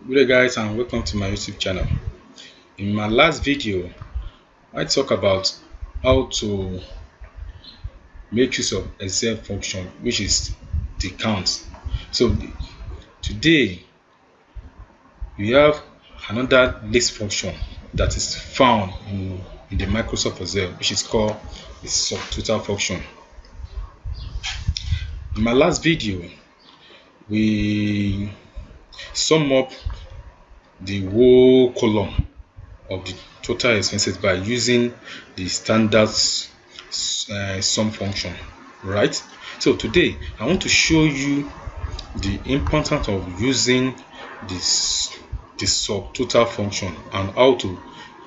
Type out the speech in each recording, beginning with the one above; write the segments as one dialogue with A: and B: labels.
A: Good day guys, and welcome to my YouTube channel. In my last video I talk about how to make use of Excel function, which is the count. So today we have another list function that is found in the Microsoft Excel, which is called the subtotal function. In my last video we sum up the whole column of the total expenses by using the standard sum function, right? So today I want to show you the importance of using this subtotal function and how to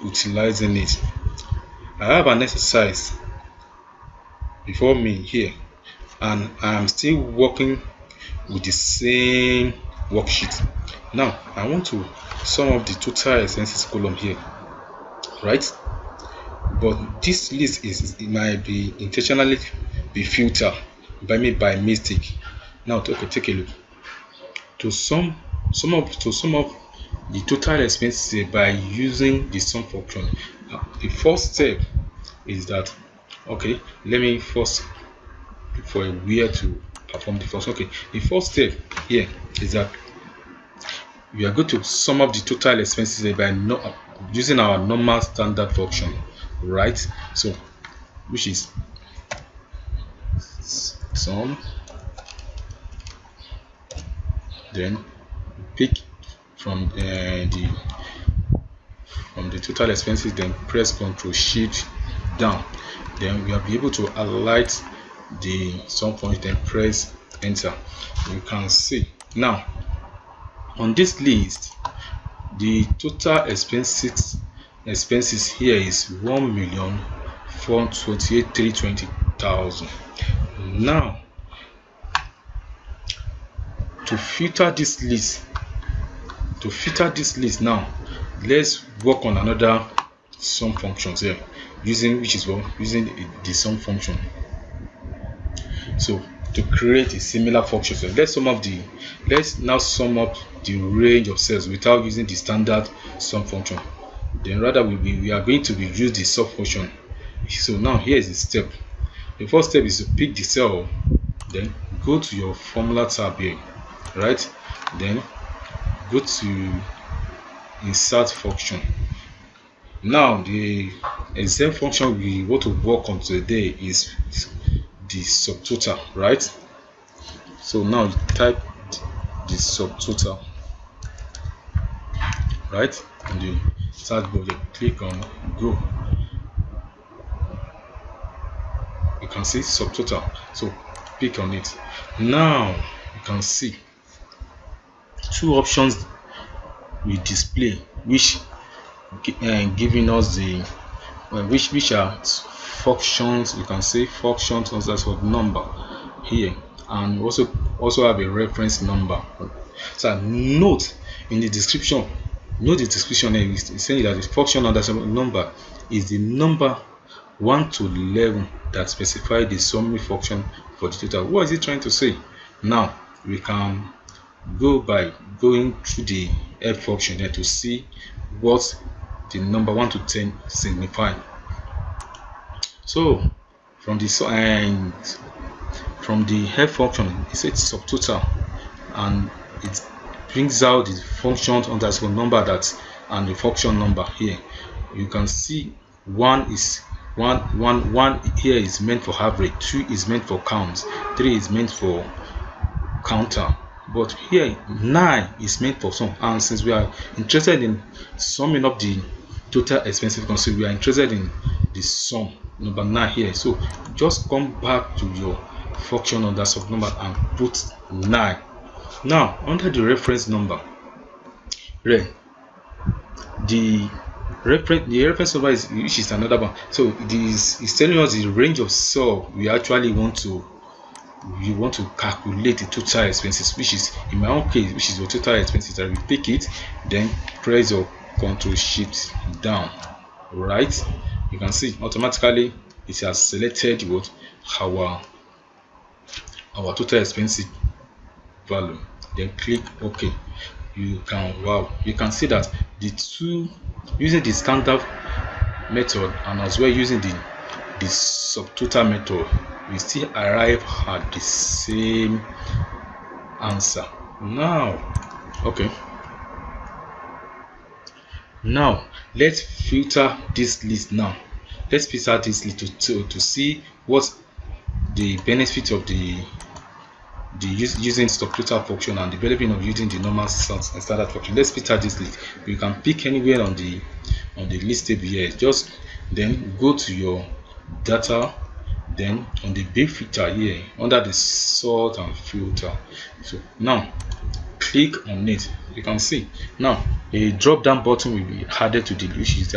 A: utilizing it. I have an exercise before me here, and I am still working with the same worksheet. Now I want to sum up the total expenses column here, right? But this list it might be intentionally be filtered by me by mistake. Now take a look. To sum up the total expenses by using the sum function. The first step is that, okay, let me first look for a where to perform the first. Okay, the first step here is that we are going to sum up the total expenses by using our normal standard function, right? So which is sum, then pick from the total expenses, then press Ctrl Shift down, then we will be able to highlight the sum function, then press enter. You can see now on this list the total expenses here is 1,428,320,000. Now to filter this list now, let's work on another sum functions here using the sum function. So to create a similar function, so let's now sum up the range of cells without using the standard sum function. Then rather we are going to use the sub function. So now here is the step. The first step is to pick the cell, then go to your formula tab here, right? Then go to insert function. Now the Excel function we want to work on today is the subtotal, right? So now you type the subtotal, right? On the search bar, click on go. You can see subtotal, so click on it. Now you can see two options will display, which giving us the which are functions. You can say functions as of number here, and also have a reference number. So note the description here is saying that the function underscore number is the number 1 to 11 that specify the summary function for the total. What is it trying to say? Now we can go by going through the help function here to see what the number 1 to 10 signify. So from the help function, it says subtotal, and it brings out the function underscore number and the function number here. You can see one here is meant for average, 2 is meant for count, 3 is meant for counter, but here 9 is meant for sum. And since we are interested in summing up the total expenses, you can see we are interested in the sum number 9 here. So just come back to your function underscore number and put 9. Now under the reference number, the reference number is, which is another one. So this is telling us the range of cell we actually want to calculate the total expenses, which is in my own case, which is your total expenses. I will pick it, then press your Ctrl Shift down, right? You can see automatically it has selected what our total expenses value. Then click OK. you can see that the two, using the standard method and as well using the subtotal method, we still arrive at the same answer. Now let's filter this list. Let's filter this list to see what the benefit of the using subtotal function and the benefit of using the normal standard function. Let's filter this list. You can pick anywhere on the list table here. Just then go to your data, then on the big filter here under the sort and filter. So now click on it. You can see now a drop down button will be added to the list.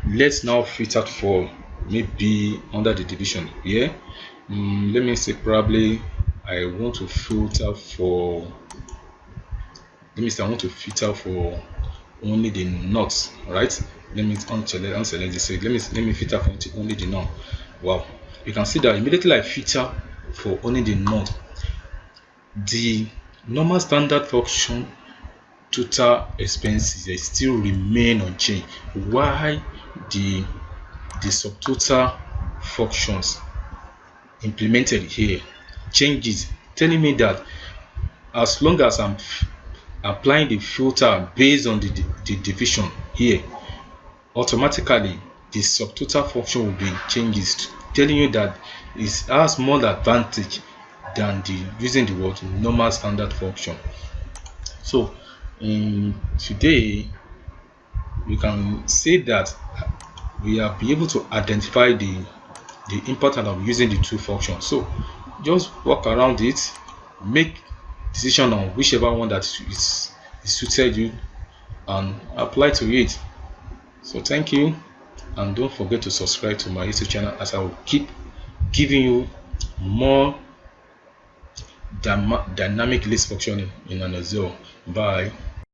A: Let's now filter for maybe under the division here. Let me say probably I want to filter for only the knots, right? Let me unselect this. So let me filter for only the knot. Wow, you can see that immediately I filter for only the knot, the normal standard function total expenses still remain unchanged, while the subtotal functions implemented here changes, telling me that as long as I'm applying the filter based on the division here, automatically the subtotal function will be changes, telling you that it has more advantage than using the normal standard function. So today we can say that we have been able to identify the importance of using the two functions. So just work around it, make decision on whichever one that is suited you and apply to it. So thank you, and don't forget to subscribe to my YouTube channel, as I will keep giving you more dynamic list functioning in an Excel. Bye.